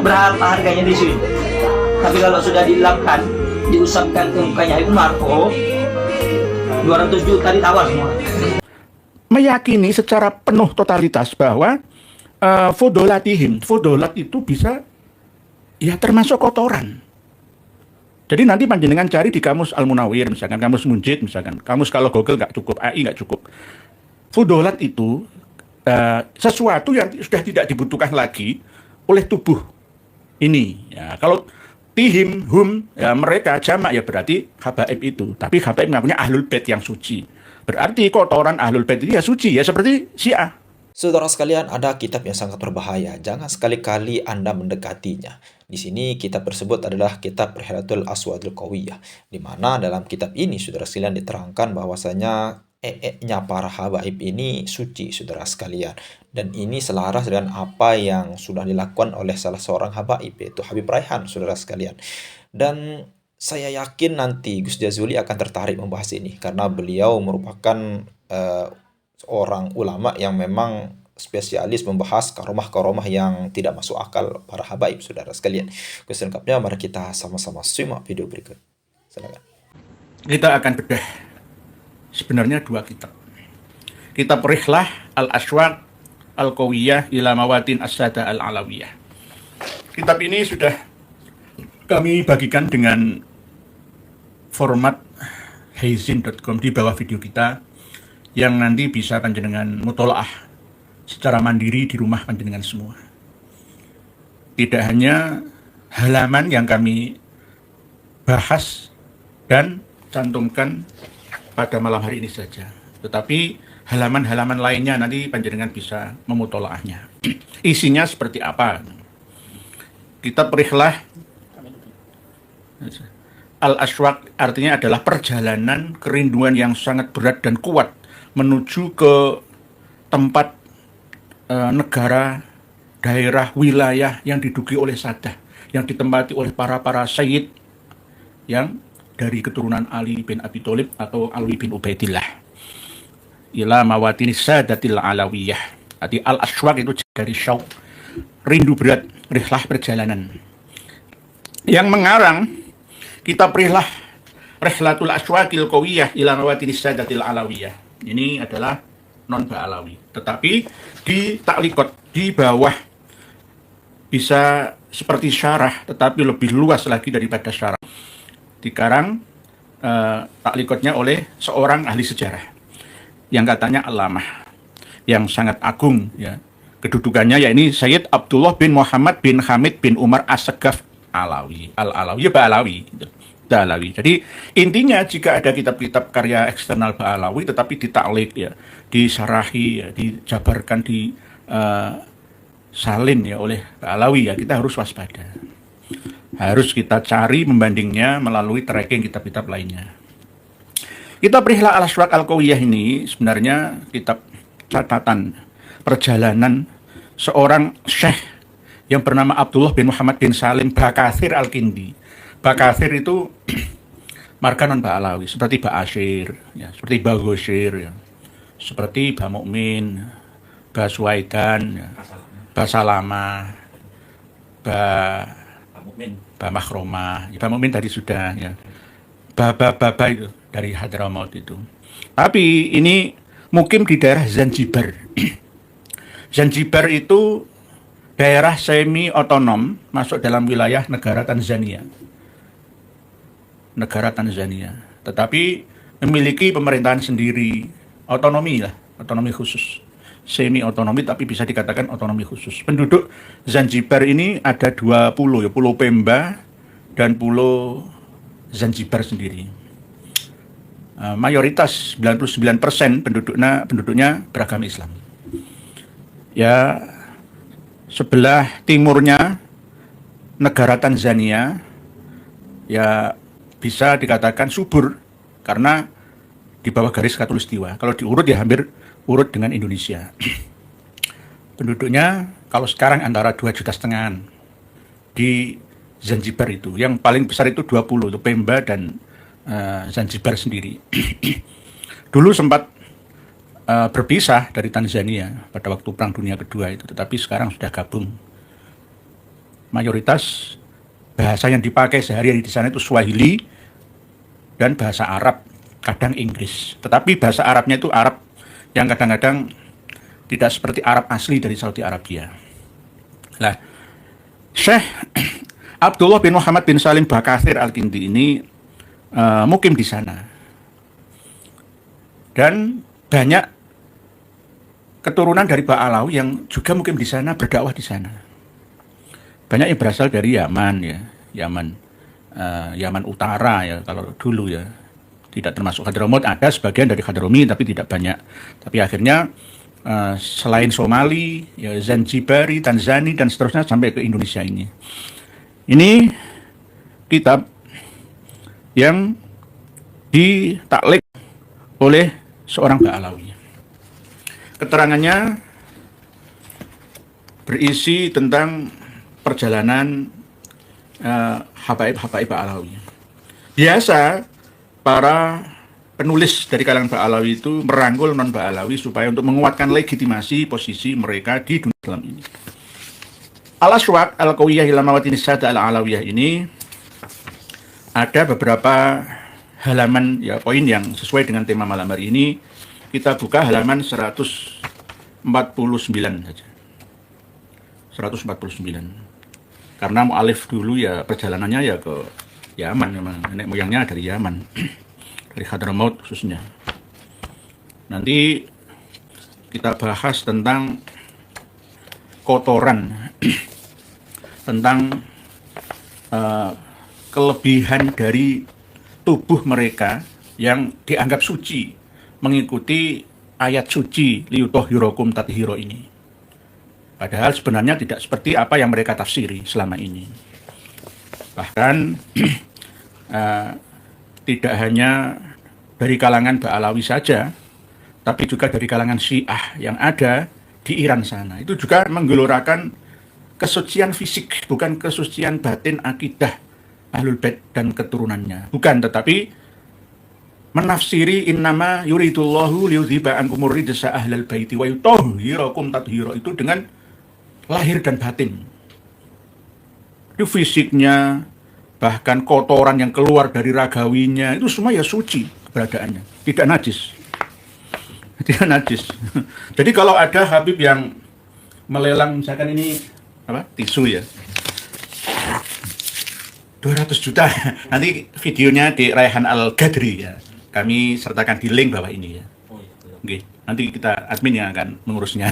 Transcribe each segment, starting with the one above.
berapa harganya di sini. Tapi kalau sudah dilapkan, diusapkan ke mukanya Umar, oh 200 juta ditawar semua. Meyakini secara penuh totalitas bahwa fodolat itu bisa ya termasuk kotoran. Jadi nanti panjenengan cari di kamus Al-Munawir, misalkan kamus Munjid, misalkan kamus kalau Google nggak cukup, AI nggak cukup. Fodolat itu sesuatu yang sudah tidak dibutuhkan lagi oleh tubuh ini. Ya, kalau tihim, ya mereka jamak ya berarti habaib itu. Tapi habaib nggak punya ahlul bait yang suci. Berarti kotoran ahlul bait itu ya suci, ya seperti Syiah. Saudara sekalian, ada kitab yang sangat berbahaya. Jangan sekali-kali Anda mendekatinya. Di sini kitab tersebut adalah kitab Rihlatul Aswadul Qawiyah, di mana dalam kitab ini saudara sekalian diterangkan bahwasanya nya para habaib ini suci, saudara sekalian. Dan ini selaras dengan apa yang sudah dilakukan oleh salah seorang habaib, yaitu Habib Raihan, saudara sekalian. Dan saya yakin nanti Gus Jazuli akan tertarik membahas ini, karena beliau merupakan seorang ulama yang memang spesialis membahas karomah-karomah yang tidak masuk akal para habaib, saudara sekalian. Selengkapnya mari kita sama-sama simak video berikut. Silakan. Kita akan bedah sebenarnya dua kitab. Kitab Rihlah Al-Aswaq Al-Qawiyah ila Mawatin As-Sada Al-Alawiyah. Kitab ini sudah kami bagikan dengan format heizin.com di bawah video kita, yang nanti bisa panjenengan mutolaah secara mandiri di rumah panjenengan semua. Tidak hanya halaman yang kami bahas dan cantumkan pada malam hari ini saja, tetapi halaman-halaman lainnya nanti panjenengan bisa memutolaahnya. Isinya seperti apa? Kitab Rihlah Al-Aswaq artinya adalah perjalanan kerinduan yang sangat berat dan kuat menuju ke tempat negara, daerah, wilayah yang diduduki oleh Sadah, yang ditempati oleh para sayyid yang dari keturunan Ali bin Abi Thalib atau Alwi bin Ubaidillah. Ila Mawatin Sadatil Alawiyah. Arti Al-Aswaq itu dari syauq, rindu berat, rihlah perjalanan. Yang mengarang kitab Rihlah Rihlatul Aswaqil Qawiyah ila Mawatin Sadatil Alawiyah. Ini adalah non Ba'alawi, tetapi di taklikot di bawah bisa seperti syarah, tetapi lebih luas lagi daripada syarah. Dikarang taklikotnya oleh seorang ahli sejarah yang katanya alamah, yang sangat agung ya. Kedudukannya yakni Sayyid Abdullah bin Muhammad bin Hamid bin Umar As-Sagaf Alawi, Al-Alawi, ya Ba'alawi gitu. Ba'alawi. Jadi intinya jika ada kitab-kitab karya eksternal Ba'alawi tetapi ditaklik ya, disarahi ya, dijabarkan, salin ya oleh Ba'alawi ya, kita harus waspada. Harus kita cari membandingnya melalui tracking kitab-kitab lainnya. Kitab Rihlah Al-Aswaq Al-Qawiyah ini sebenarnya kitab catatan perjalanan seorang syekh yang bernama Abdullah bin Muhammad bin Salim Bakathir Al-Kindi. Bakathir itu marga non Ba'alawi, seperti Ba'asyir, ya, seperti Ba'Ghosyir, ya, seperti Ba'Mu'min, Ba'Suwaidan, ya, Ba'Salama, Ba'Makhromah. Ya, Ba'Mu'min tadi sudah, ya. Baba itu dari Hadramaut itu. Tapi ini mukim di daerah Zanzibar. Zanzibar itu daerah semi otonom masuk dalam wilayah negara Tanzania. Tetapi memiliki pemerintahan sendiri, otonomi khusus, semi otonomi tapi bisa dikatakan otonomi khusus. Penduduk Zanzibar ini ada 2 pulau ya, Pulau Pemba dan Pulau Zanzibar sendiri. Mayoritas 99% penduduknya beragama Islam. Ya, sebelah timurnya negara Tanzania ya bisa dikatakan subur karena di bawah garis khatulistiwa. Kalau diurut ya hampir urut dengan Indonesia. Penduduknya kalau sekarang antara 2,5 juta di Zanzibar itu. Yang paling besar itu 20, itu Pemba dan Zanzibar sendiri. Dulu sempat berpisah dari Tanzania pada waktu Perang Dunia Kedua itu, tetapi sekarang sudah gabung. mayoritas bahasa yang dipakai sehari-hari di sana itu Swahili dan bahasa Arab, kadang Inggris. Tetapi bahasa Arabnya itu Arab yang kadang-kadang tidak seperti Arab asli dari Saudi Arabia. Nah, Syekh Abdullah bin Muhammad bin Salim Bakathir Al-Kindi ini mukim di sana. Dan banyak keturunan dari Ba'alawi yang juga mukim di sana, berdakwah di sana. Banyak yang berasal dari Yaman ya, Yaman Utara ya kalau dulu ya. Tidak termasuk Hadramaut, ada sebagian dari Hadrami tapi tidak banyak. Tapi akhirnya selain Somali, ya Zanzibari, Tanzania dan seterusnya sampai ke Indonesia ini. Ini kitab yang ditaklik oleh seorang Ba'alawi. Keterangannya berisi tentang perjalanan habaib-habaib Ba'alawi. Biasa para penulis dari kalangan Ba'alawi itu merangkul non-Ba'alawi supaya untuk menguatkan legitimasi posisi mereka di dunia Islam ini. Al-Aswaq Al-Qawiyah ila Mawatin Sada Al-Alawiyah ini ada beberapa halaman ya poin yang sesuai dengan tema malam hari ini. Kita buka halaman 149 saja. 149. Karena mu'alif dulu ya perjalanannya ya ke Yaman, memang nenek moyangnya dari Yaman. Dari Hadramaut khususnya. Nanti kita bahas tentang kotoran, tentang kelebihan dari tubuh mereka yang dianggap suci mengikuti ayat suci liyutahhirakum tathira ini. Padahal sebenarnya tidak seperti apa yang mereka tafsiri selama ini. Bahkan tidak hanya dari kalangan Ba'alawi saja, tapi juga dari kalangan Syiah yang ada di Iran sana. Itu juga menggelorakan kesucian fisik, bukan kesucian batin akidah Ahlul Bait dan keturunannya. Bukan, tetapi menafsiri innama yuridullahu liyudhiba ankumur rijsa ahlal baiti wa yutahhirakum tathira itu dengan lahir dan batin. Itu fisiknya, bahkan kotoran yang keluar dari ragawinya, itu semua ya suci keberadaannya, tidak najis. Tidak najis. Jadi kalau ada Habib yang melelang, misalkan ini apa tisu ya, 200 juta, nanti videonya di Raihan Al-Gadri ya, kami sertakan di link bawah ini ya. Oke, nanti kita admin yang akan mengurusnya.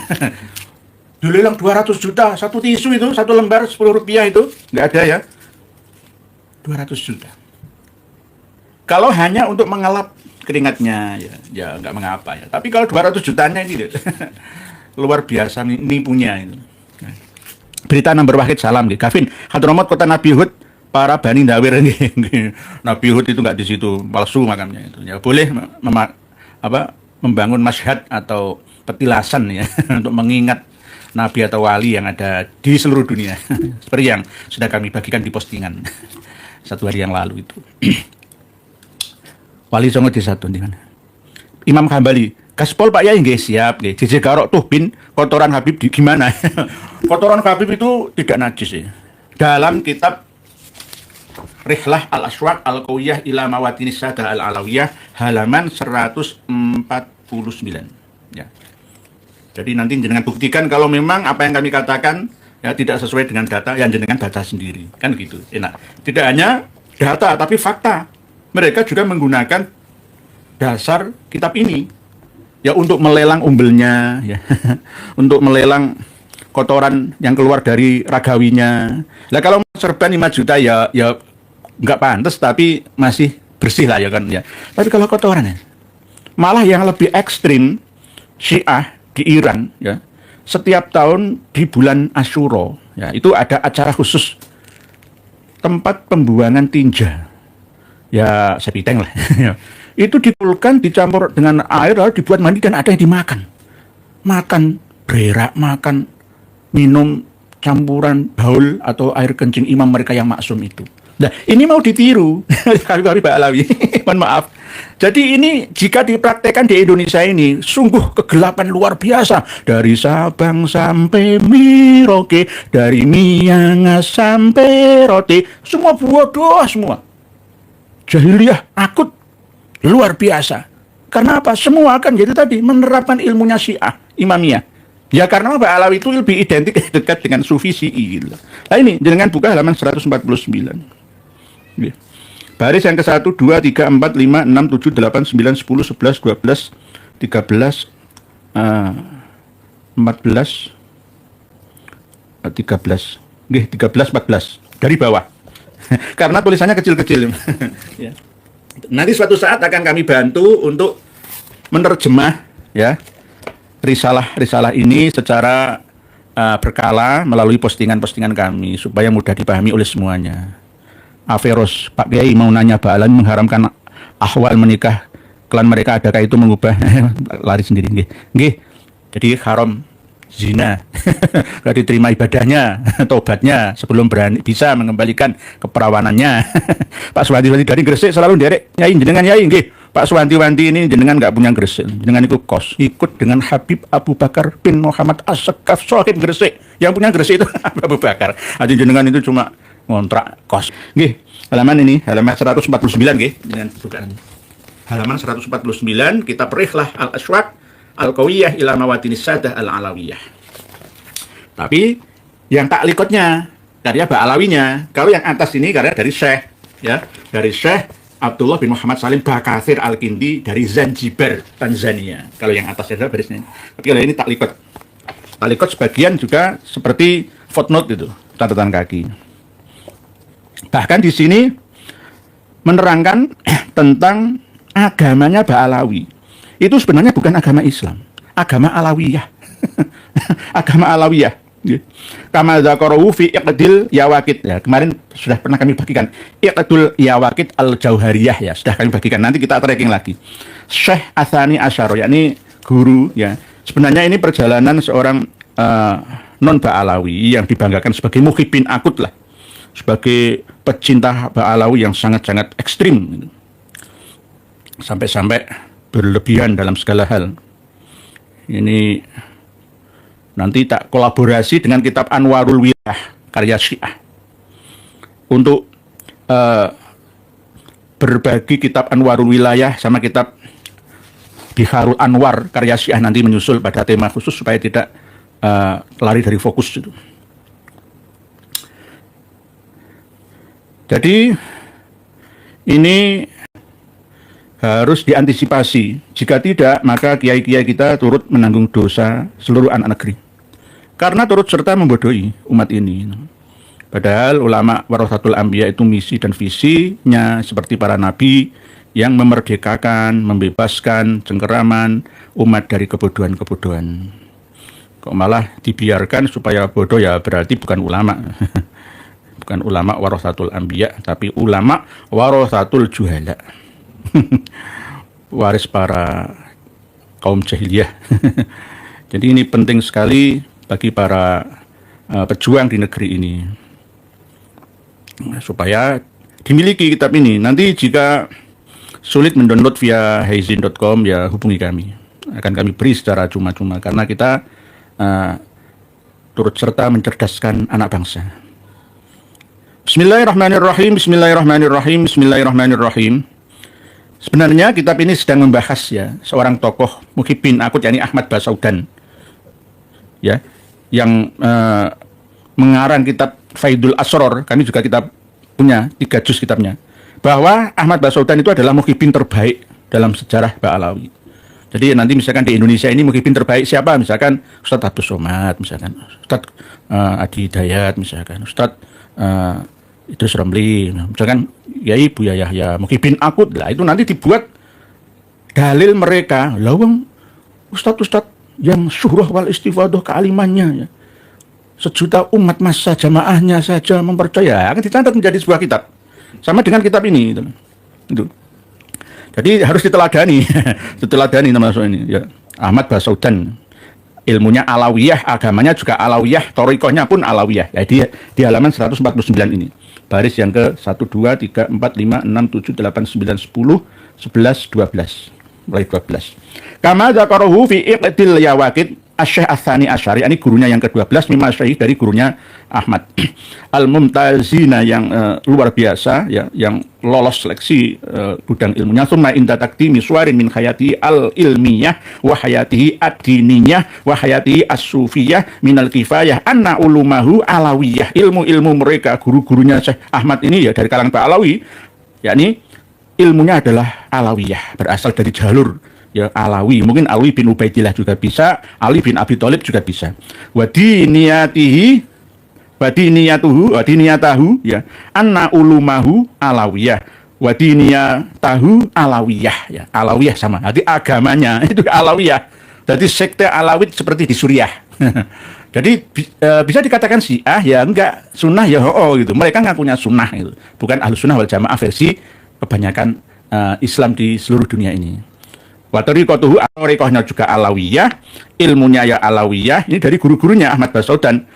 Dilelang 200 juta, satu tisu itu, satu lembar 10 rupiah itu, nggak ada ya. 200 juta. Kalau hanya untuk mengelap keringatnya, ya nggak mengapa ya. Tapi kalau 200 jutanya ini luar biasa nipunya itu. Nah, berita number wahid salam nih. Gavin, Hadramaut kota Nabi Hud, para Bani Dawir ini. Nabi Hud itu nggak di situ, palsu makamnya itu. Ya boleh membangun masyhad atau petilasan ya untuk mengingat Nabi atau wali yang ada di seluruh dunia. Seperti yang sudah kami bagikan di postingan 1 hari yang lalu itu. Wali Songo di satu nih kan. Imam Hambali, Gaspol Pak Yai nggih siap nggih. JJ Garok tuh bin kotoran Habib di gimana? Kotoran Habib itu tidak najis ya. Dalam kitab Rihlah Al-Aswaq Al-Qawiyah ila Mawatinis Sada Al-Alawiyah halaman 149 ya. Jadi nanti jenengan buktikan kalau memang apa yang kami katakan ya tidak sesuai dengan data yang jenengan baca sendiri. Kan gitu, enak. Tidak hanya data tapi fakta. Mereka juga menggunakan dasar kitab ini ya untuk melelang umbelnya ya. Untuk melelang kotoran yang keluar dari ragawinya. Lah kalau serban 5 juta ya nggak pantas tapi masih bersih lah ya kan ya. Tapi kalau kotorannya malah yang lebih ekstrim Syiah di Iran ya, setiap tahun di bulan Asyura ya, itu ada acara khusus tempat pembuangan tinja ya, sepiteng lah itu dipulkan dicampur dengan air lalu dibuat mandi dan ada yang makan berak, makan minum campuran baul atau air kencing imam mereka yang maksum itu. Nah ini mau ditiru kali-kali Ba'alawi mohon maaf Jadi ini jika dipraktekkan di Indonesia ini sungguh kegelapan luar biasa. Dari Sabang sampai Merauke, dari Miangas sampai Rote, semua bodoh semua. Jahiliyah akut luar biasa. Karena apa? Semua akan jadi tadi menerapkan ilmunya Syiah, Imamiyah. Ya karena Mbak Alawi itu lebih identik dekat dengan Sufi Syi'i. Nah ini jenengan buka halaman 149. Ya. Baris yang ke-1, 2, 3, 4, 5, 6, 7, 8, 9, 10, 11, 12, 13, 14, 13, nggih 13, 14 dari bawah. Karena tulisannya kecil-kecil. Ya. Nanti suatu saat akan kami bantu untuk menerjemah ya risalah ini secara berkala melalui postingan-postingan kami supaya mudah dipahami oleh semuanya. Averos, Pak Kiai mau nanya Mbak Alawi mengharamkan ahwal menikah klan mereka, adakah itu mengubah lari sendiri nggih. Jadi haram zina. Gak diterima ibadahnya, tobatnya sebelum bisa mengembalikan keperawanannya. Pak Suwanti dari Gresik selalu derek nyai jenengan nyai nggih. Pak Suwanti ini jenengan nggak punya Gresik, jenengan ikut kos, ikut dengan Habib Abu Bakar bin Muhammad As-Sekaf Sohib Gresik. Yang punya Gresik itu Abu Bakar. Jadi jenengan itu cuma ngontrak kos. Nggih, halaman ini, halaman 149 nggih, dengan bukaan. Halaman 149 kitab Rihlah Al-Aswaq Al-Qawiyah ila Mawatini Sadah Al-Alawiyah. Tapi yang taklikotnya karya Mbak Alawinya. Kalau yang atas ini karya dari Syekh ya, dari Syekh Abdullah bin Muhammad Salim Bakathir Al-Kindi dari Zanzibar, Tanzania. Kalau yang atas adalah barisnya. Tapi kalau ini taklikot. Taklikot sebagian juga seperti footnote itu, catatan kaki. Bahkan di sini menerangkan tentang agamanya Mbak Alawi. Itu sebenarnya bukan agama Islam, agama Alawiyah. Agama Alawiyah. Kama dzakarahu fi Iqdil Yawaqit. Ya, kemarin sudah pernah kami bagikan Iqdul Yawaqit Al-Jauhariyah ya, sudah kami bagikan. Nanti kita tracking lagi. Syekh Atsani Asy'ari yakni guru ya. Sebenarnya ini perjalanan seorang non Ba'alawi yang dibanggakan sebagai muhibbin akut lah. Sebagai pecinta Ba'alawi yang sangat-sangat ekstrim. Sampai-sampai berlebihan dalam segala hal. Ini nanti tak kolaborasi dengan kitab Anwarul Wilayah karya Syiah untuk berbagi kitab Anwarul Wilayah sama kitab Biharul Anwar karya Syiah nanti menyusul pada tema khusus supaya tidak lari dari fokus itu. Jadi ini harus diantisipasi. Jika tidak, maka kiai-kiai kita turut menanggung dosa seluruh anak negeri. Karena turut serta membodohi umat ini. Padahal ulama warathatul anbiya itu misi dan visinya seperti para nabi yang memerdekakan, membebaskan cengkeraman umat dari kebodohan-kebodohan. Kok malah dibiarkan supaya bodoh, ya berarti bukan ulama. Bukan ulama warathatul anbiya, tapi ulama warathatul juhala. Waris para kaum jahiliyah. Jadi ini penting sekali bagi para pejuang di negeri ini supaya dimiliki kitab ini. Nanti jika sulit mendownload via heizin.com ya hubungi kami. Akan kami beri secara cuma-cuma karena kita turut serta mencerdaskan anak bangsa. Bismillahirrahmanirrahim. Bismillahirrahmanirrahim. Bismillahirrahmanirrahim. Sebenarnya kitab ini sedang membahas ya seorang tokoh muhibbin akut yakni Ahmad Basaudan ya yang mengarang kitab Faidul Asror. Kami juga kita punya 3 juz kitabnya, bahwa Ahmad Basaudan itu adalah muhibbin terbaik dalam sejarah Ba'alawi. Jadi nanti misalkan di Indonesia ini muhibbin terbaik siapa? Misalkan Ustadz Abdus Somad, misalkan Ustadz Adi Hidayat, misalkan Ustadz Idrus Ramli, misalkan Yai Buya Yahya, muhibbin akut lah. Itu nanti dibuat dalil mereka. Lawang ustadz-ustadz yang syuhrah wal istifadah kealimannya ya, 1 juta umat masa jamaahnya saja mempercaya, akan dicatat menjadi sebuah kitab. Sama dengan kitab ini itu. Jadi harus diteladani. Diteladani termasuk ini ya. Ahmad Basaudan, ilmunya Alawiyah, agamanya juga Alawiyah, thariqahnya pun Alawiyah. Jadi di halaman 149 ini. Baris yang ke 1, 2, 3, 4, 5, 6, 7, 8, 9, 10, 11, 12. Mulai 12. Kama dzakarahu fi iqdil yawaqid Asy-Syaikh Ats-Tsani Asy'ari, ini gurunya yang ke-12, mimma syaikh dari gurunya Ahmad. Al-Mumtazina yang luar biasa ya, yang lolos seleksi bidang ilmunya. Tsumma inda taqdimi suwarin min hayati al-ilmiyah wa hayatihi ad-diniyah wa hayatihi as-sufiyah minal kifayah anna ulumahu alawiyah. Ilmu-ilmu mereka guru-gurunya Syekh Ahmad ini ya dari kalangan Pak Alawi, yakni ilmunya adalah alawiyah, berasal dari jalur ya Alawi, mungkin Alawi bin Ubaidillah juga bisa, Ali bin Abi Thalib juga bisa. Wadiniyatahu ya anna ulumahu alawiyah, wadiniyatahu alawiyah ya, alawiyah sama. Jadi agamanya itu alawiyah. Jadi sekte Alawid seperti di Suriah. Jadi bisa dikatakan Syiah ya enggak, Sunnah ya gitu. Mereka ngakunya Sunnah itu, bukan Ahlussunnah wal Jamaah versi kebanyakan Islam di seluruh dunia ini. Wa tariqatuhu tariqahnya juga alawiyah, ilmunya ya alawiyah, ini dari guru-gurunya Ahmad Basaudan.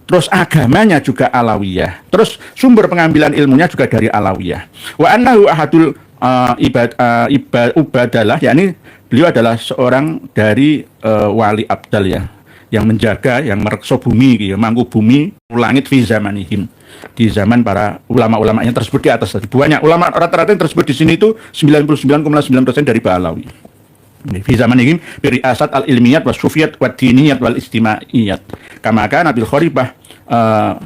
Terus agamanya juga alawiyah. Terus sumber pengambilan ilmunya juga dari alawiyah. Wa annahu ahadul ubadalah, yakni beliau adalah seorang dari wali abdal ya, yang menjaga, yang mereksa bumi, ya, mangku bumi, langit fi zamanihim, di zaman para ulama-ulama yang tersebut di atas tadi. Banyak ulama rata-rata yang tersebut di sini itu 99,9% dari Ba'alawi. Fi zamanihim bi riasat al-ilmiyat was sufiyat wad diniyat wal istimaiyat. Kama kana bil kharibah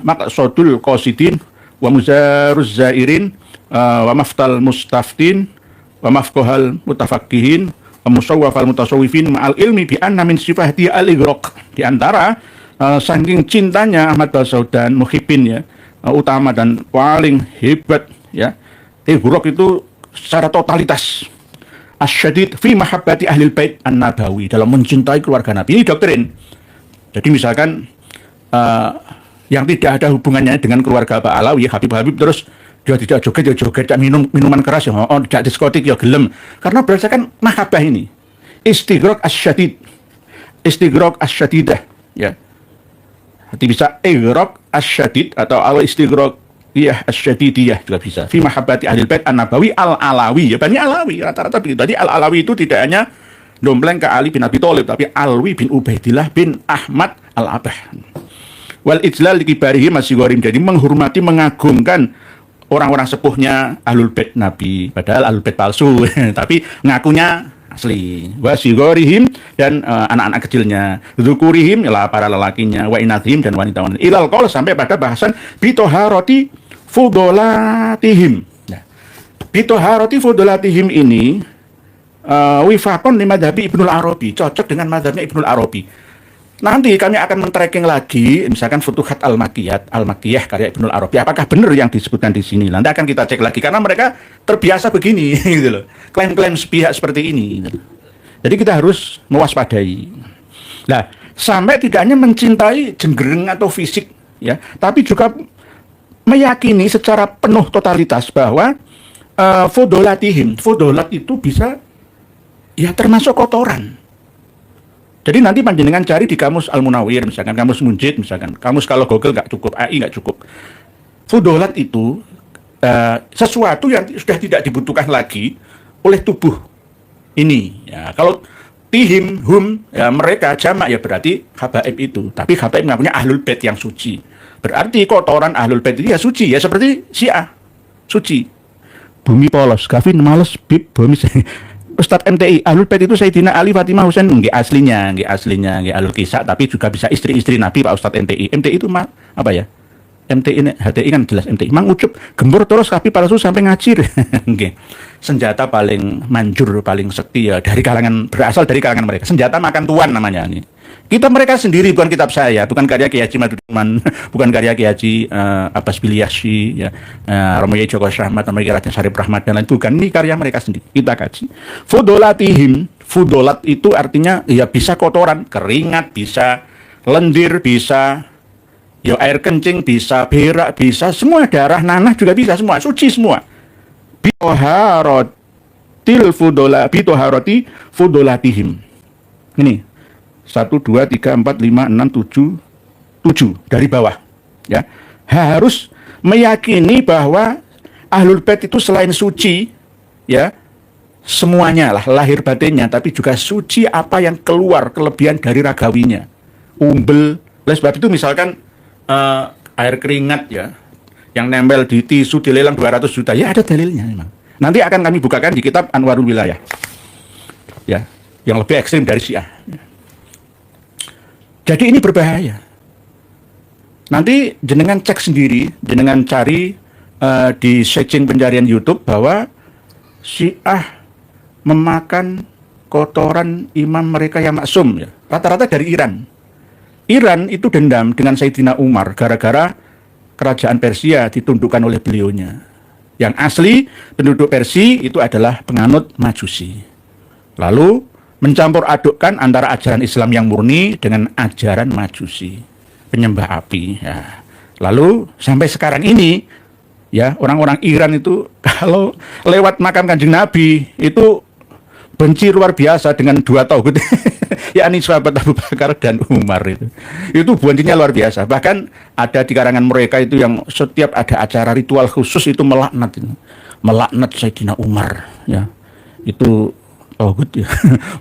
maqsadul qasidin wa muzaruz zairin wa maftal mustaftin wa mafqahal mutafaqqihin wa musawwafal mutasawwifin ma'al ilmi bi anna min sifati al-igraq. Di antara saking cintanya Ahmad Basaudan muhibbin ya, utama dan paling hebat ya, igraq itu secara totalitas asyadid fi mahabbati ahlil bait an-nabawi, dalam mencintai keluarga Nabi. Ini doktrin. Jadi misalkan yang tidak ada hubungannya dengan keluarga Pak Alawi, Habib-Habib, terus dia tidak joget, tidak minum minuman keras, ya, tidak diskotik, ya gelem. Karena berdasarkan mahabbah ini. Istighraq asyadid, istighraq asyadidah, ya. Jadi bisa ighraq asyadid atau al-istighraq iya asyadidiyah juga bisa. Fi mahabbati ahlil bait an-nabawi al-alawi, ya Bani Alawi rata-rata begitu. Tadi al-alawi itu tidak hanya dompleng ke Ali bin Abi Thalib, tapi Alwi bin Ubaidillah bin Ahmad al-Abah. Wal ijlal kibarihim masyigorim, jadi menghormati, mengagungkan orang-orang sepuhnya ahlul bait Nabi, padahal ahlul bait palsu tapi ngakunya asli. Wasigorihim, dan anak-anak kecilnya, dzukurihim ialah para lelakinya, wa inathim, dan wanita-wanita. Ilal qaul, sampai pada bahasan bitoharoti fudolatihim. Nah, bitoharoti fudolatihim ini wifakon li madhabi Ibnul Arabi, cocok dengan madhabnya Ibnul Arabi. Nanti kami akan men-tracking lagi, misalkan Futuhat Al-Makkiyah karya Ibnul Arabi. Apakah benar yang disebutkan di sini? Nanti akan kita cek lagi, karena mereka terbiasa begini, gitu loh. Klaim-klaim sepihak seperti ini. Gitu. Jadi kita harus mewaspadai. Nah, sampai tidak hanya mencintai jenggereng atau fisik, ya, tapi juga meyakini secara penuh totalitas bahwa fodolat itu bisa, ya, termasuk kotoran. Jadi nanti panjenengan cari di kamus Al-Munawwir, misalkan kamus Munjid, misalkan kamus, kalau Google nggak cukup, AI nggak cukup. Fudolat itu sesuatu yang sudah tidak dibutuhkan lagi oleh tubuh ini. Ya, kalau tihim, hum, ya, mereka jamak, ya berarti habaib itu. Tapi habaib ngakunya ahlul bait yang suci. Berarti kotoran ahlul bait itu ya suci, ya seperti Syiah, suci. Bumi polos, Gavin males, bib, bumi. Ustadz MTI, ahlul bait itu Sayyidina Ali, Fatimah, Husain, nggih aslinya, nggih ahlul kisah, tapi juga bisa istri-istri Nabi Pak Ustadz MTI. MTI itu apa ya? MTI ini, HTI kan jelas MTI. Mang ucup, gembur terus Habib palsu sampai ngacir. Nggih. Senjata paling manjur, paling sekti ya berasal dari kalangan mereka. Senjata makan tuan namanya ini. Kita mereka sendiri, bukan kitab saya, bukan karya Kiai Haji Maduduman, bukan karya Kiai Haji Abbas Bilyasi, ya, Romoyai Joko Syahmat, Romoyai Raden Syarif Rahmat, dan lain. Bukan, ini karya mereka sendiri. Kita kaji. Fudolatihim, fudolat itu artinya ya bisa kotoran, keringat, bisa lendir, bisa ya air kencing, bisa berak, bisa semua, darah nanah juga bisa, semua suci semua. Bitoharoti fudolatihim. Ini 1, 2, 3, 4, 5, 6, 7 dari bawah, ya, harus meyakini bahwa ahlul bait itu selain suci, ya, semuanya lah, lahir batinnya, tapi juga suci apa yang keluar, kelebihan dari ragawinya. Umbel, oleh sebab itu misalkan air keringat ya, yang nempel di tisu dilelang 200 juta, ya ada dalilnya memang. Nanti akan kami bukakan di kitab Anwarul Wilayah. Ya, yang lebih ekstrim dari Syiah. Jadi ini berbahaya. Nanti jenengan cek sendiri, jenengan cari di searching pencarian YouTube bahwa Syiah memakan kotoran imam mereka yang maksum ya. Rata-rata dari Iran. Iran itu dendam dengan Sayyidina Umar gara-gara kerajaan Persia ditundukkan oleh beliaunya. Yang asli penduduk Persia itu adalah penganut Majusi. Lalu mencampur adukkan antara ajaran Islam yang murni dengan ajaran Majusi, penyembah api ya. Lalu sampai sekarang ini ya, orang-orang Iran itu kalau lewat makam Kanjeng Nabi itu benci luar biasa dengan dua tauhid, yakni sahabat Abu Bakar dan Umar itu. Itu bencinya luar biasa. Bahkan ada di karangan mereka itu yang setiap ada acara ritual khusus itu melaknat Sayyidina Umar ya. Itu tauhid ya.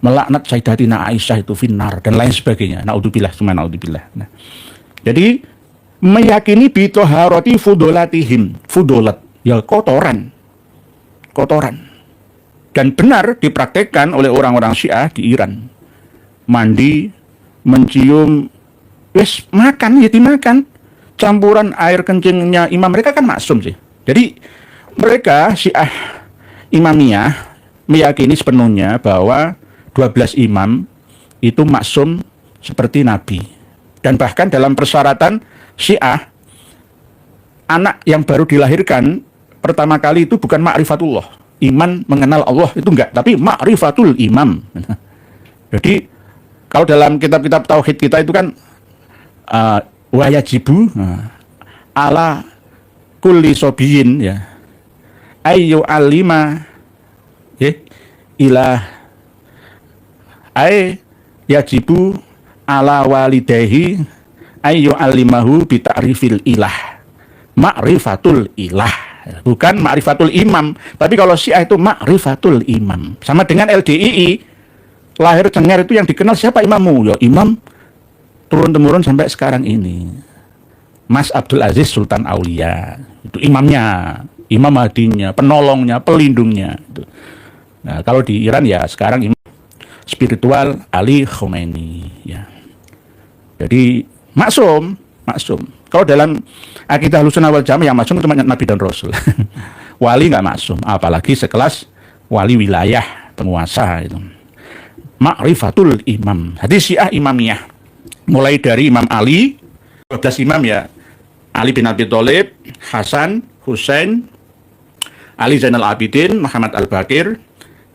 Melaknat Sayyidatina Aisyah itu finnar dan lain sebagainya. Naudzubillah, cuma naudzubillah. Nah, jadi meyakini bitoharoti fudolatihim, fudolat ya kotoran, dan benar dipraktekkan oleh orang-orang Syiah di Iran. Mandi, mencium, wes makan ya dimakan. Campuran air kencingnya imam mereka kan maksum sih. Jadi mereka Syiah Imamiyah meyakini sepenuhnya bahwa 12 imam itu maksum seperti Nabi. Dan bahkan dalam persyaratan Syiah, anak yang baru dilahirkan pertama kali itu bukan ma'rifatullah, iman mengenal Allah, itu enggak, tapi ma'rifatul imam. Jadi kalau dalam kitab-kitab tauhid kita itu kan wayajibu ala kulli sobiyin ya ayyu alima ya ilah ay yajibu ala walidayhi ayyu alimahu bita'rifil ilah, ma'rifatul ilah, bukan ma'rifatul imam. Tapi kalau Syiah itu ma'rifatul imam. Sama dengan LDII, lahir cengar itu yang dikenal siapa imammu? Ya imam turun-temurun sampai sekarang ini, Mas Abdul Aziz Sultan Aulia. Itu imamnya, imam hadinya, penolongnya, pelindungnya. Nah, kalau di Iran ya sekarang imam spiritual Ali Khomeini ya. Jadi maksum. Kalau dalam akidah Ahlussunnah wal Jamaah yang maksum cuma Nabi dan Rasul. Wali nggak maksum, apalagi sekelas wali wilayah penguasa itu. Ma'rifatul imam. Jadi Syiah Imamiyah mulai dari Imam Ali, 12 imam ya. Ali bin Abi Thalib, Hasan, Husain, Ali Zainal Abidin, Muhammad Al-Baqir,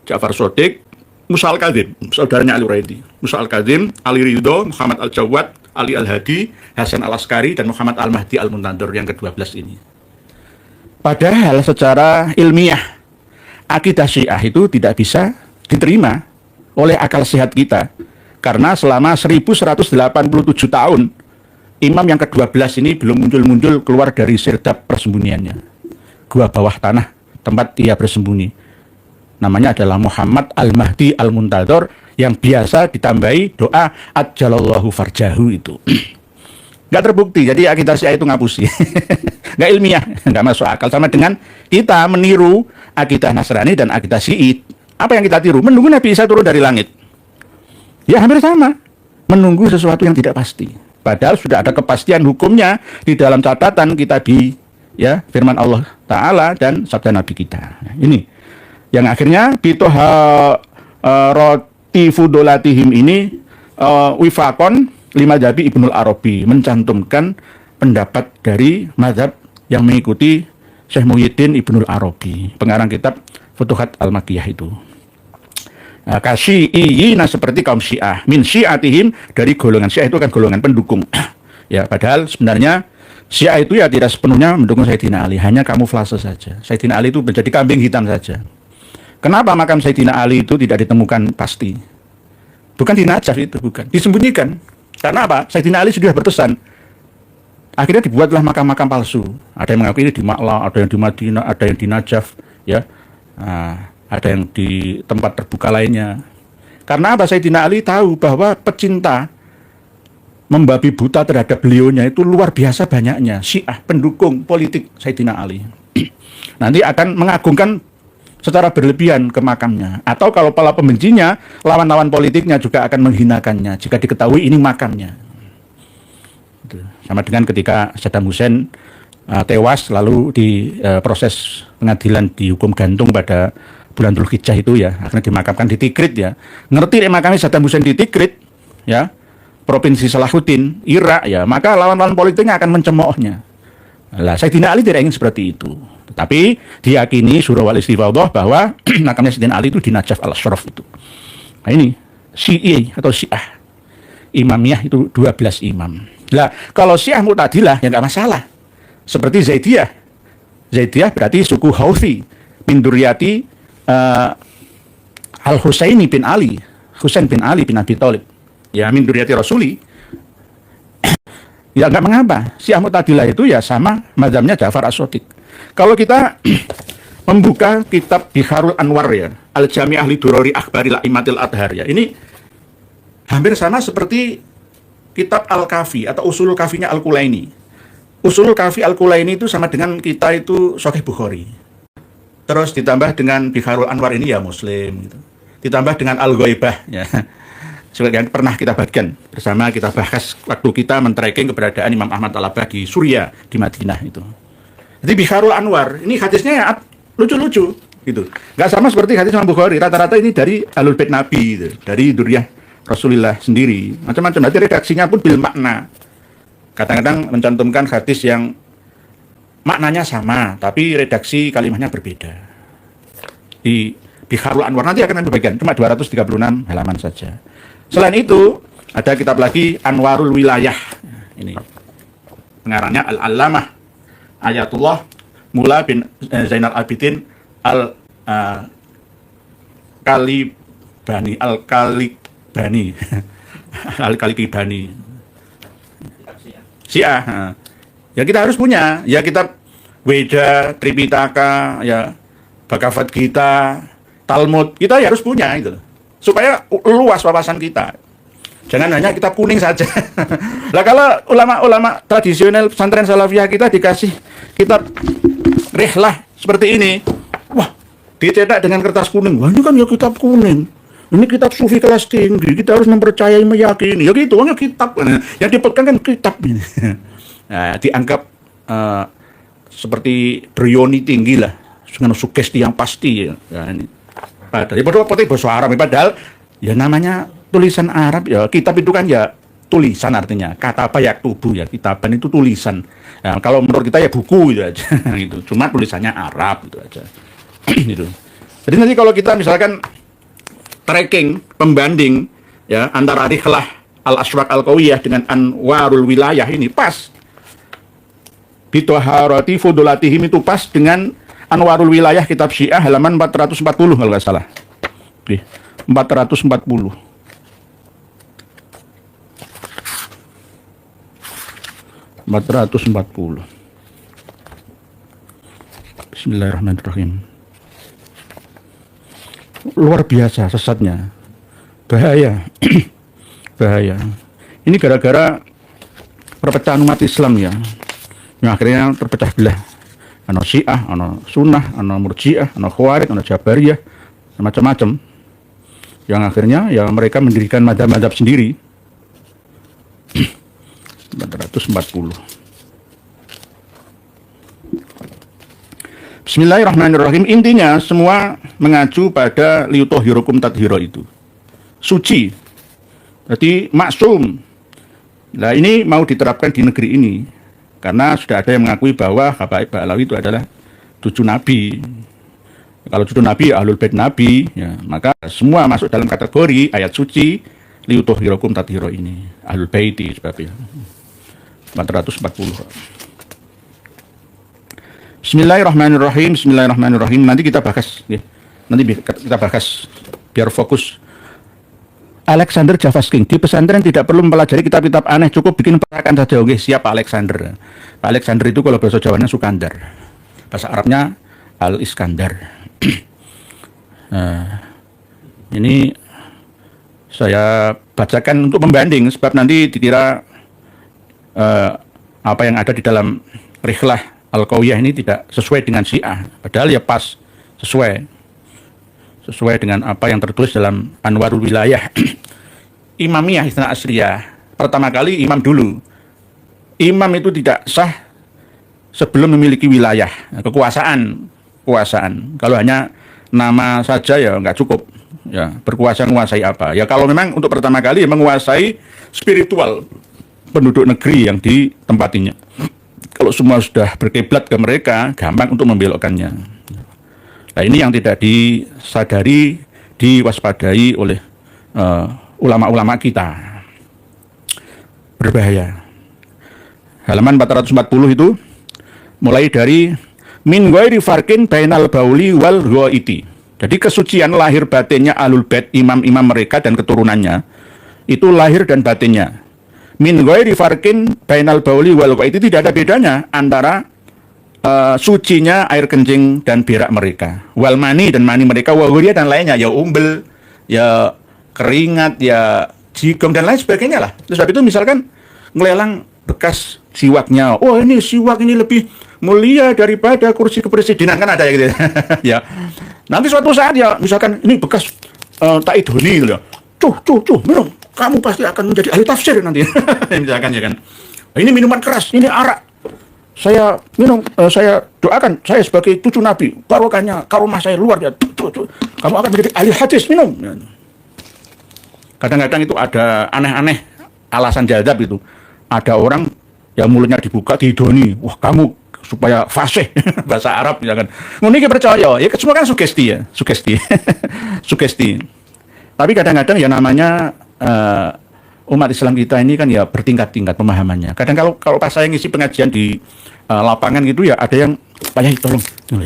Ja'far Shodiq, Musa Al-Kadzim, saudaranya Ali Raidi, Musa Al-Kadzim, Ali Ridho, Muhammad Al-Jawad, Ali Al-Hadi, Hasan Al-Askari, dan Muhammad Al-Mahdi Al-Muntadir yang ke-12 ini. Padahal secara ilmiah, akidah Syiah itu tidak bisa diterima oleh akal sehat kita. Karena selama 1187 tahun, imam yang ke-12 ini belum muncul-muncul keluar dari serdab persembunyiannya. Gua bawah tanah, tempat dia bersembunyi. Namanya adalah Muhammad Al-Mahdi Al-Muntadir, yang biasa ditambahi doa ajjalallahu farjahu itu. Nggak terbukti, jadi akidah Syiah itu ngapusi. Nggak ilmiah, nggak masuk akal. Sama dengan kita meniru akidah Nasrani dan akidah Syiit. Apa yang kita tiru? Menunggu Nabi Isa turun dari langit. Ya hampir sama. Menunggu sesuatu yang tidak pasti. Padahal sudah ada kepastian hukumnya di dalam catatan kitab ya, firman Allah Ta'ala dan sabda Nabi kita. Nah, ini yang akhirnya roti fudolatihim ini wifakon lima jabi Ibnul Arabi mencantumkan pendapat dari mazhab yang mengikuti Syekh Muhyiddin Ibnul Arabi, pengarang kitab Futuhat Al-Makkiyah itu. Nah, Kasyi'iyina seperti kaum Syiah, min syiatihim, dari golongan Syiah itu kan golongan pendukung. Ya, padahal sebenarnya Syiah itu ya tidak sepenuhnya mendukung Sayyidina Ali, hanya kamuflase saja. Sayyidina Ali itu menjadi kambing hitam saja. Kenapa makam Sayyidina Ali itu tidak ditemukan pasti? Bukan di Najaf itu, bukan. Disembunyikan. Karena apa? Sayyidina Ali sudah berpesan. Akhirnya dibuatlah makam-makam palsu. Ada yang mengaku ini di Ma'la, ada yang di Madinah, ada yang di Najaf. Ya. Nah, ada yang di tempat terbuka lainnya. Karena apa? Sayyidina Ali tahu bahwa pecinta membabi buta terhadap beliaunya itu luar biasa banyaknya. Syiah, pendukung politik Sayyidina Ali. Nanti akan mengagungkan secara berlebihan ke makamnya. Atau kalau para pembencinya, lawan-lawan politiknya juga akan menghinakannya jika diketahui ini makamnya. Sama dengan ketika Saddam Hussein tewas lalu di proses pengadilan dihukum gantung pada bulan Dzulhijjah itu ya, akhirnya dimakamkan di Tikrit ya. Ngerti deh makamnya Saddam Hussein di Tikrit ya, provinsi Salahuddin, Irak ya, maka lawan-lawan politiknya akan mencemoohnya. Lah Sayyidina Ali tidak ingin seperti itu. Tetapi diyakini surah wal istifadhah bahwa makamnya Sayyidina Ali itu di Najaf al-Ashraf itu. Nah ini Syi'i atau Syiah. Imamiyah itu 12 imam. Lah kalau Syiah Mu'tazilah ya nggak masalah. Seperti Zaidiyah. Zaidiyah berarti suku Houthi bin Duryati Al-Husaini bin Ali. Husain bin Ali bin Abi Thalib. Ya min Duryati Rasuli. Ya nggak mengapa. Syiah Mu'tazilah itu ya sama mazhabnya Ja'far As-Shadiq. Kalau kita membuka kitab Biharul Anwar ya, Al-Jami'ah li Durari Akhbaril A'immatil Adhar ya, ini hampir sama seperti kitab Al-Kafi atau Usulul Kafinya Al-Kulaini. Usulul Kafi Al-Kulaini itu sama dengan kita itu Sahih Bukhari. Terus ditambah dengan Biharul Anwar ini ya Muslim gitu. Ditambah dengan Al-Ghaibah ya. Seperti yang pernah kita bagikan bersama, kita bahas waktu kita men-tracking keberadaan Imam Ahmad Al-Abbah di Suriah, di Madinah itu. Jadi Biharul Anwar, ini hadisnya ya lucu-lucu gitu. Nggak sama seperti hadis Imam Bukhari, rata-rata ini dari Ahlul Bait Nabi gitu, dari Duriyah Rasulullah sendiri. Macam-macam, nanti redaksinya pun bil makna. Kadang-kadang mencantumkan hadis yang maknanya sama, tapi redaksi kalimatnya berbeda. Di Biharul Anwar nanti akan dibagikan, cuma 236 halaman saja. Selain itu, ada kitab lagi Anwarul Wilayah. Ini pengarangnya Al-Allamah Ayatullah Mula bin Zainal Abidin Al-Kalibani Al-Kalibani Syiah. Ya kita harus punya, ya kitab Weda, Tripitaka, ya Bhagavad Gita, Talmud, kita ya harus punya itu. Supaya luas wawasan kita. Jangan hanya kitab kuning saja. Lah kalau ulama-ulama tradisional pesantren salafiyah kita dikasih kitab rihlah seperti ini, wah, dicetak dengan kertas kuning. Wah, ini kan ya kitab kuning. Ini kitab sufi kelas tinggi, kita harus mempercayai, meyakini. Ya gitu, hanya kitab. Yang dipegang kan kitab ini. Nah, dianggap seperti Brioni tinggi lah, dengan sugesti yang pasti ya. Ya ini. Padahal bahasa Arab, padahal ya namanya tulisan Arab ya, kitab itu kan ya tulisan artinya, kata apa ya tubuh ya, kitaban itu tulisan. Nah, kalau menurut kita ya buku gitu aja gitu. Cuma tulisannya Arab gitu aja. Gitu. Jadi nanti kalau kita misalkan tracking, pembanding ya antara Rihlah Al-Ashraq Al-Qawiyah dengan Anwarul Wilayah ini pas. Bitoharati Fudulatihim itu pas dengan Anwarul Wilayah kitab Syiah halaman 440 kalau nggak salah. Oke, 440. Bismillahirrahmanirrahim. Luar biasa sesatnya, bahaya. Bahaya. Ini gara-gara perpecahan umat Islam ya, yang akhirnya terpecah belah. Ana Syiah, ana Sunnah, ana Murji'ah, ana Khawarij, ana Jabariyah, macam-macam. Yang akhirnya ya mereka mendirikan mazhab-mazhab sendiri. 440. Bismillahirrahmanirrahim. Intinya semua mengacu pada liyutahhirukum tathira itu. Suci. Berarti maksum. Nah ini mau diterapkan di negeri ini. Karena sudah ada yang mengakui bahwa Habaib Ba'alawi itu adalah cucu Nabi. Kalau cucu Nabi, Ahlul Bait Nabi, ya, maka semua masuk dalam kategori ayat suci liyutahhirukum tathira ini. Ahlul Baiti sebabnya. 440. Bismillahirrahmanirrahim. Bismillahirrahmanirrahim. Nanti kita bahas ya. Nanti kita bahas biar fokus. Alexander Javasking, di pesantren tidak perlu mempelajari kitab-kitab aneh, cukup bikin perakan saja. Oke, siap Pak Alexander. Pak Alexander itu kalau bahasa Jawanya Sukandar. Bahasa Arabnya Al-Iskandar. Ini saya bacakan untuk membanding, sebab nanti dikira apa yang ada di dalam Rihlah Al-Qawiyah ini tidak sesuai dengan Syiah. Padahal ya pas, sesuai dengan apa yang tertulis dalam Anwarul Wilayah. Imamiyah Itsna Asriyah, pertama kali imam dulu. Imam itu tidak sah sebelum memiliki wilayah, kekuasaan. Kalau hanya nama saja ya nggak cukup. Ya, berkuasa menguasai apa? Ya kalau memang untuk pertama kali menguasai spiritual penduduk negeri yang ditempatinya. Kalau semua sudah berkiblat ke mereka, gampang untuk membelokkannya. Nah ini yang tidak disadari, diwaspadai oleh ulama-ulama kita. Berbahaya. Halaman 440 itu mulai dari min ghairi farqin bainal bauli wal ghaiti. Jadi kesucian lahir batinnya Ahlul Bait, imam-imam mereka dan keturunannya itu lahir dan batinnya. Min ghairi farqin bainal bauli wal ghaiti, tidak ada bedanya antara sucinya air kencing dan berak mereka. Wal mani dan mani mereka, wa ghuriyah dan lainnya, ya umbel, ya keringat, ya jigong dan lain sebagainya lah. Terus habis itu misalkan ngelelang bekas siwaknya, oh ini siwak ini lebih mulia daripada kursi kepresidenan, kan ada ya gitu. Ya. Nanti suatu saat ya misalkan ini bekas tak idoni gitu ya. Cuh, minum. Kamu pasti akan menjadi ahli tafsir nanti. Misalkan ya kan. Ini minuman keras, ini arak. Saya minum, saya doakan saya sebagai cucu Nabi, barokahnya karomah saya luar ya. Kamu akan menjadi ahli hadis, minum. Kadang-kadang itu ada aneh-aneh alasan jadab itu. Ada orang yang mulutnya dibuka dihidoni, wah kamu supaya fasih bahasa Arab misalkan. Mungkin percaya, ya semua kan sugesti ya, sugesti. Tapi kadang-kadang ya namanya umat Islam kita ini kan ya bertingkat-tingkat pemahamannya. Kadang kalau pas saya ngisi pengajian di lapangan gitu ya ada yang Pak Yai tolong,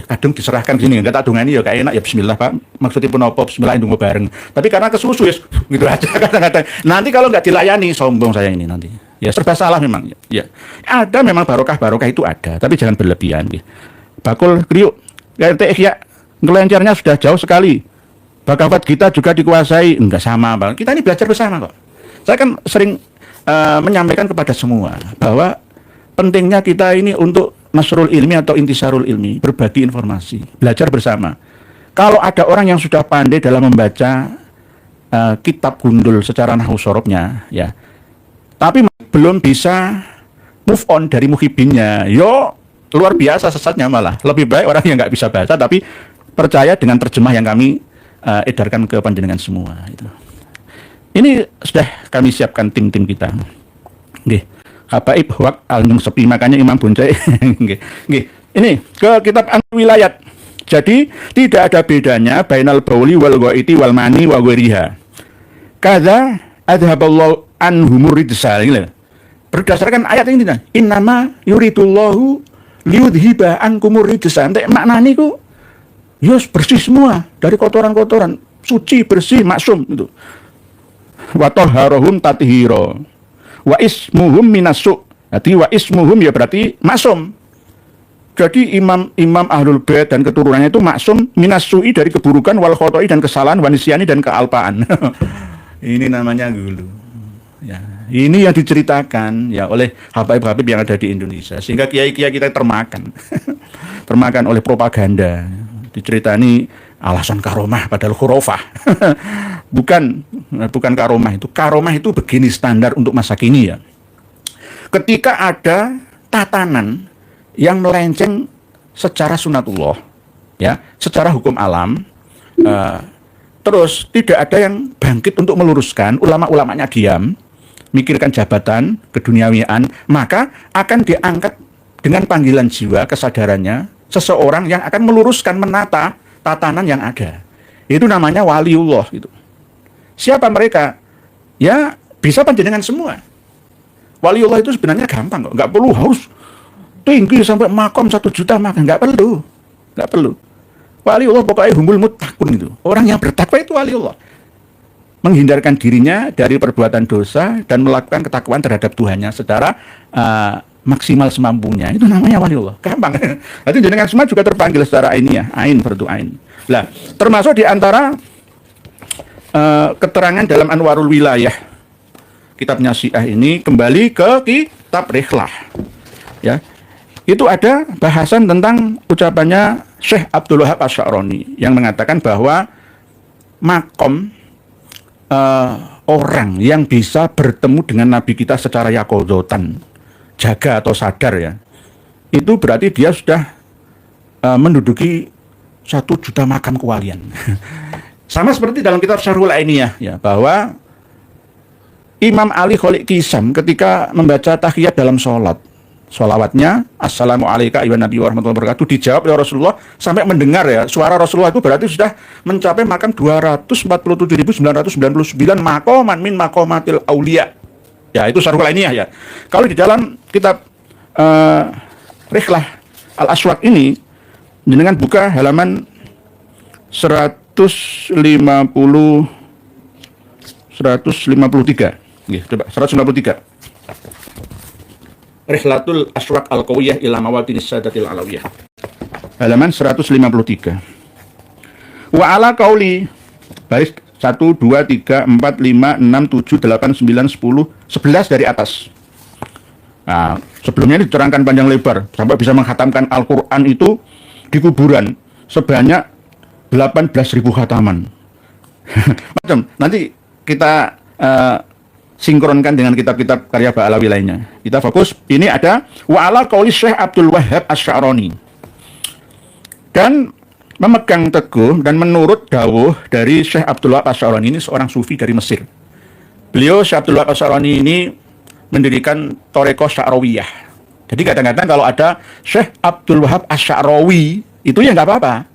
kadang diserahkan sini, enggak tak dungani ya kayak enak ya bismillah Pak, maksudnya pun apa bismillah ndonga bareng. Tapi karena kesusu ya gitu aja kadang-kadang. Nanti kalau nggak dilayani sombong saya ini nanti. Ya serba salah memang. Ya ada memang barokah itu ada, tapi jangan berlebihan. Bakul kriuk, RT ya ngelencarnya sudah jauh sekali. Bhagavad Gita juga dikuasai, enggak sama Bang. Kita ini belajar bersama kok. Saya kan sering menyampaikan kepada semua bahwa pentingnya kita ini untuk nasrul ilmi atau intisarul ilmi, berbagi informasi, belajar bersama. Kalau ada orang yang sudah pandai dalam membaca kitab gundul secara nahwu sorobnya, ya, tapi belum bisa move on dari muhibinnya, yo luar biasa sesatnya malah. Lebih baik orang yang nggak bisa baca tapi percaya dengan terjemah yang kami edarkan ke panjenengan semua. Itu. Ini sudah kami siapkan tim-tim kita. Nggih. Habaib wak al-nyung sepi, makanya Imam Buncai. Ini ke kitab An-Wilayat. Jadi tidak ada bedanya bainal bauli wal ghaiti wal mani wa ghairiha. Kadza adhaballahu anhumur rijsa. Berdasarkan ayat ini, innama yuridullahu liyudhiba ankumur rijsa. Entek maknane ku yus bersih semua dari kotoran-kotoran, suci, bersih, maksum itu. Wa tahharuhum tathira. Wa ismuhum minasu. Jadi wa ismuhum ya berarti maksum. Jadi imam Ahlul Bait dan keturunannya itu maksum minasui dari keburukan, wal khotoi dan kesalahan, wanisyani dan kealpaan. Ini namanya gulu. Ya, ini yang diceritakan ya oleh habaib-habaib yang ada di Indonesia, sehingga kiai-kiai kita termakan. Termakan oleh propaganda. Diceritani alasan karomah padahal khurafah. bukan karomah itu. Karomah itu begini standar untuk masa kini ya. Ketika ada tatanan yang melenceng secara sunatullah, ya, secara hukum alam, terus tidak ada yang bangkit untuk meluruskan, ulama-ulamanya diam, mikirkan jabatan, keduniawian, maka akan diangkat dengan panggilan jiwa kesadarannya seseorang yang akan meluruskan, menata tatanan yang ada. Itu namanya waliullah itu. Siapa mereka? Ya bisa panjenengan semua. Waliullah itu sebenarnya gampang kok, nggak perlu harus tinggi sampai makom 1 juta makan, nggak perlu. Waliullah pokoknya humul muttaqun itu. Orang yang bertakwa itu waliullah. Menghindarkan dirinya dari perbuatan dosa dan melakukan ketakwaan terhadap Tuhannya secara maksimal semampunya. Itu namanya waliullah. Gampang. Jadi jenengan semua juga terpanggil secara ainiyah, ain fardu ain. Lah, termasuk di antara keterangan dalam Anwarul Wilayah kitabnya Syiah ini, kembali ke kitab Rihlah. Ya. Itu ada bahasan tentang ucapannya Syekh Abdul Wahab Asy-Sya'rani yang mengatakan bahwa makom orang yang bisa bertemu dengan Nabi kita secara yaqozotan, jaga atau sadar ya, itu berarti dia sudah menduduki 1 juta makam kewalian. Sama seperti dalam kitab Syarhul Ainiyah ya, bahwa Imam Ali Khalid Kisam ketika membaca tahiyat dalam sholat, sholawatnya Assalamualaikum ayuhan Nabi warahmatullahi wabarakatuh, dijawab oleh Rasulullah sampai mendengar ya suara Rasulullah, itu berarti sudah mencapai makam 247.999 makoman min makomatil aulia. Ya, itu Syarhul Ainiyah ya. Kalau di dalam kitab Rihlah Al-Aswad ini, dengan buka halaman 153. Nggih, coba 153. Rihlatul Aswaq Al-Qawiyah ila Mawadin Sadatil Alawiyah. Halaman 153. Wa ala qauli baris 1 2 3 4 5 6 7 8 9 10 11 dari atas. Nah, sebelumnya diterangkan panjang lebar sampai bisa menghatamkan Al-Qur'an itu di kuburan sebanyak 18.000 khataman. Macam nanti kita sinkronkan dengan kitab-kitab karya Ba'alawi lainnya. Kita fokus, ini ada wa ala qauli Syekh Abdul Wahab Asy-Sya'rani. Dan memegang teguh dan menurut dawuh dari Syekh Abdul Wahab Asy-Sya'rani, ini seorang sufi dari Mesir. Beliau Syekh Abdul Wahab Asy-Sya'rani ini mendirikan Thariqah Sya'rawiyah. Jadi kadang-kadang kalau ada Syekh Abdul Wahab Asy-Sya'rawi, itu ya nggak apa-apa.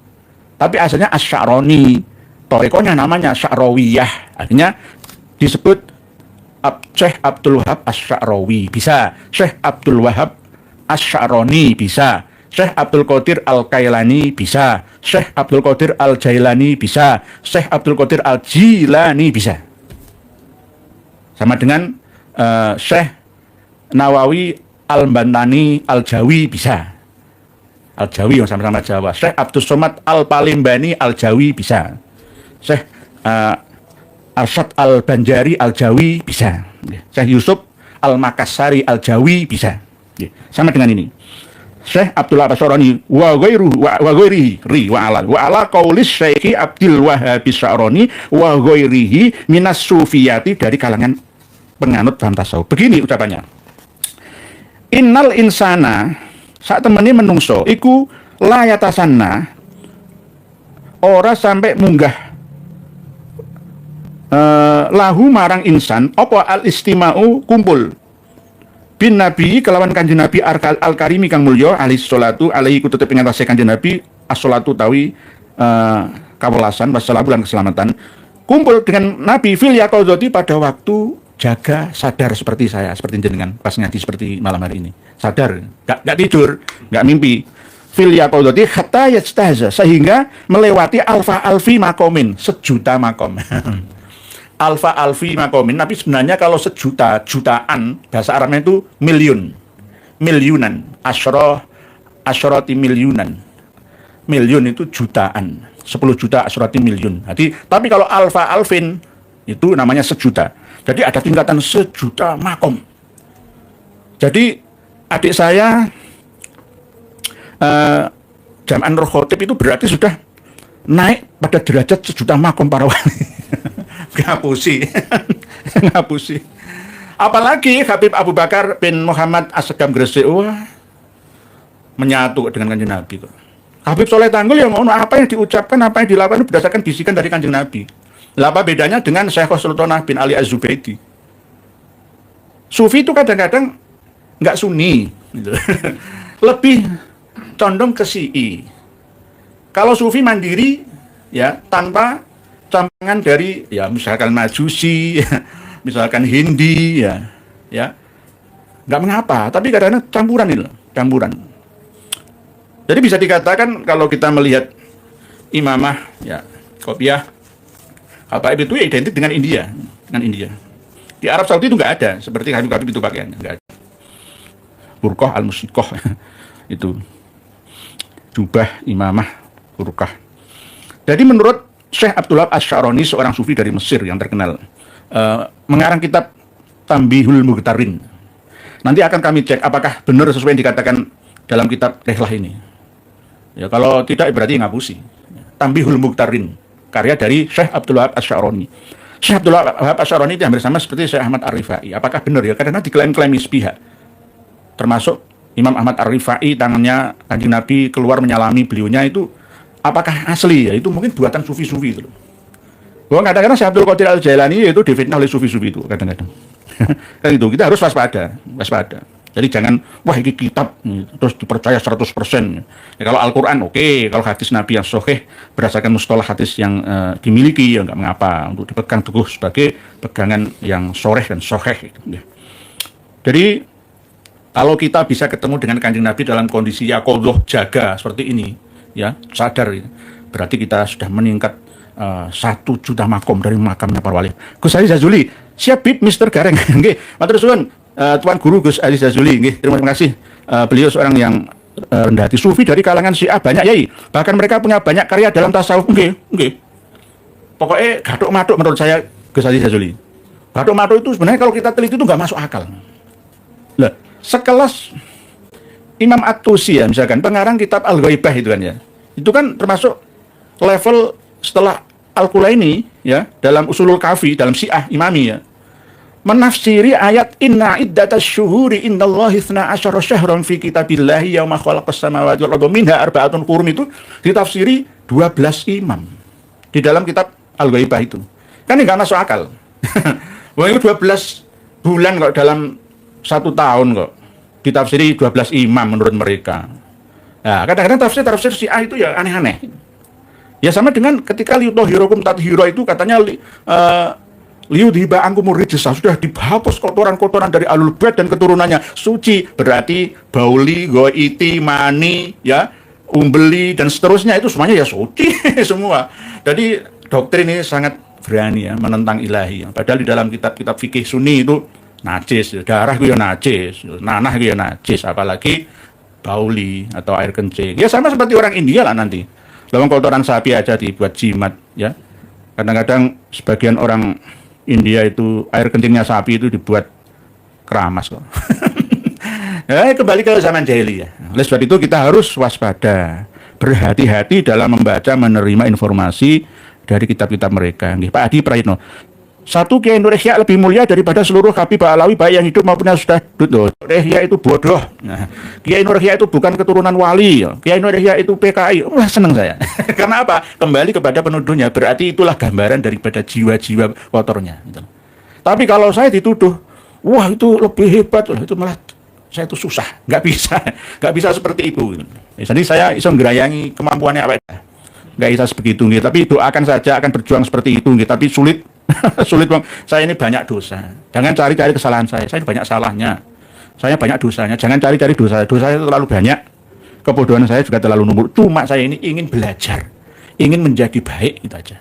Tapi asalnya Asy-Sya'rani. Thariqahnya namanya Sya'rawiyah. Artinya disebut Syekh Abdul Wahab Asy-Sya'rawi bisa, Syekh Abdul Wahab Asy-Sya'rani bisa, Syekh Abdul Qadir Al-Kailani bisa, Syekh Abdul Qadir Al-Jailani bisa, Syekh Abdul Qadir Al-Jilani bisa. Sama dengan Syekh Nawawi Al-Bantani Al-Jawi bisa. Al-Jawi yang sama-sama Jawa. Syekh Abdul Somad Al-Palimbani Al-Jawi bisa. Syekh Arsyad Al-Banjari Al-Jawi bisa. Syekh Yusuf Al-Makassari Al-Jawi bisa. Sama dengan ini. Syekh Abdul Wahab Asy-Sya'rani wa ghairihi wa ala qaulis Syekh Abdul Wahab Asy-Sya'rani wa ghairihi minas sufiyati, dari kalangan penganut paham tasawuf. Begini ucapannya. Innal insana, saat temani menungso iku layatasanna, ora sampai munggah lahu marang insan apa al-istima'u kumpul bin nabi kelawan kanjeng nabi al-karimi kang mulya alaihi salatu alaihi ku tetep ing atase kanjeng nabi as-salatu tawi kawelasan wassalamu lan keselamatan, kumpul dengan nabi fil yaqadzati pada waktu jaga sadar seperti saya, seperti jenengan pas ngaji seperti malam hari ini, sadar gak tidur, gak mimpi, fil yaqadzati hatta yastahza, sehingga melewati alfa alfi makomin, 1.000.000 makom. Alfa alfi makomin, tapi sebenarnya kalau sejuta, jutaan, bahasa Arabnya itu milyunan, asyrati milyunan, milyun itu jutaan, 10 juta asyrati milyun. Tapi kalau alfa alfin itu namanya 1.000.000. Jadi ada tingkatan 1.000.000 makom. Jadi adik saya Jam'an Nur Khotib itu berarti sudah naik pada derajat 1.000.000 makom para wali. Ngapusi. Apalagi Habib Abu Bakar bin Muhammad As-Segaf Gresik, wah, menyatu dengan kanjeng Nabi. Habib Soleh Tanggul yang ngono, apa yang diucapkan, apa yang dilakukan berdasarkan bisikan dari kanjeng Nabi. Lah apa bedanya dengan Syekh Sultanah bin Ali Az-Zubaydi? Sufi itu kadang-kadang nggak sunni, gitu. Lebih condong ke Syi'i. Kalau Sufi mandiri, ya tanpa campuran dari ya misalkan Majusi, ya, misalkan Hindi, ya nggak mengapa. Tapi kadang-kadang campuran itu, campuran. Jadi bisa dikatakan kalau kita melihat imamah, ya kopiah, Habaib itu ya identik dengan India, Di Arab Saudi itu nggak ada seperti Habib itu pakaiannya, nggak ada. burqah al-musiqah itu jubah imamah burqah. Jadi menurut Syekh Abdul Wahab Asy-Sya'rani, seorang sufi dari Mesir yang terkenal, mengarang kitab Tanbihul Mughtarin. Nanti akan kami cek apakah benar sesuai yang dikatakan dalam kitab Rihlah ini. Ya, kalau tidak berarti ngapusi. Tanbihul Mughtarin, karya dari Syekh Abdul Wahab Asy-Sya'rani. Syekh Abdul Wahab Asy-Sya'rani itu hampir sama seperti Syekh Ahmad Ar-Rifai. Apakah benar ya? Karena diklaim-klaim sepihak. Termasuk Imam Ahmad Ar-Rifai, tangannya Kanjeng Nabi keluar menyalami beliaunya, itu apakah asli ya? Itu mungkin buatan sufi-sufi itu. Bahwa kadang-kadang Syekh Abdul Qadir Al-Jailani itu difitnah oleh sufi-sufi itu kadang-kadang. Kan itu kita harus waspada. Jadi jangan wah ini kitab terus dipercaya 100%. Ya, kalau Al-Qur'an oke, kalau hadis Nabi yang sahih berdasarkan mustalah hadis yang dimiliki ya enggak mengapa untuk dipegang teguh sebagai pegangan yang sahih dan sahih ya. Jadi kalau kita bisa ketemu dengan Kanjeng Nabi dalam kondisi yaqodoh jaga seperti ini, ya sadar, ya, berarti kita sudah meningkat 1 juta makom dari makamnya para wali. Gus Ali Jazuli, siap bib Mr. Gareng. Nggih, matur suwun Tuan Guru Gus Ali Jazuli. Nggih, terima kasih. Beliau seorang yang rendah hati, sufi dari kalangan Syiah banyak yai. Bahkan mereka punya banyak karya dalam tasawuf. Nggih. Pokoknya gathuk-mathuk menurut saya Gus Ali Jazuli. Gathuk-mathuk itu sebenarnya kalau kita teliti itu nggak masuk akal. Lah, sekelas Imam At-Tusi ya misalkan, pengarang kitab Al-Ghaibah itu kan ya. Itu kan termasuk level setelah Al-Kulaini ya, dalam Usulul Kafi, dalam Syiah Imami ya. Menafsiri ayat inna iddatas syuhuri indallahi 12 syahran fi kitabillahi yauma khalaqas samawati wal arda minha arba'atun hurum, itu ditafsiri 12 imam di dalam kitab Al-Ghaibah itu. Kan enggak masuk akal. Wah, itu 12 bulan kok dalam 1 tahun kok ditafsiri 12 imam menurut mereka. Nah, kadang-kadang tafsir Syiah itu ya aneh-aneh. Ya sama dengan ketika liutohirokum tathiro itu katanya liudhiba angkumur rijsa, sudah dihapus kotoran-kotoran dari alul bait dan keturunannya, suci, berarti bauli, goiti, mani, ya, umbeli dan seterusnya itu semuanya ya suci semua. Jadi doktrin ini sangat berani ya menentang ilahi. Padahal di dalam kitab-kitab fikih Sunni itu najis, darah itu ya najis, nanah itu ya najis, apalagi bauli atau air kencing. Ya sama seperti orang India lah nanti. Lawang kotoran sapi aja dibuat jimat ya. Kadang-kadang sebagian orang India itu air kencingnya sapi itu dibuat keramas kok. Ya, kembali ke zaman jahiliyah. Oleh sebab itu kita harus waspada, berhati-hati dalam membaca, menerima informasi dari kitab-kitab mereka. Nih, Pak Adi Prayitno. Satu, Kiai Nur Ihya lebih mulia daripada seluruh Habib Alawi baik yang hidup maupun yang sudah duduk. Ihya itu bodoh. Nah, Kiai Nur Ihya itu bukan keturunan wali. Kiai Nur Ihya itu PKI. Wah, seneng saya. Karena apa? Kembali kepada penuduhnya. Berarti itulah gambaran daripada jiwa-jiwa kotornya. Gitu. Tapi kalau saya dituduh, wah itu lebih hebat, itu malah saya itu susah. Nggak bisa seperti itu. Gitu. Jadi saya bisa ngerayangi kemampuannya apa? Nggak bisa sebegitu. Gitu. Tapi doakan saja akan berjuang seperti itu. Gitu. Tapi sulit. Sulit bang, saya ini banyak dosa. Jangan cari-cari kesalahan saya ini banyak salahnya. Saya banyak dosanya. Jangan cari-cari dosa saya terlalu banyak. Kebodohan saya juga terlalu numpuk. Cuma saya ini ingin belajar, ingin menjadi baik, itu aja.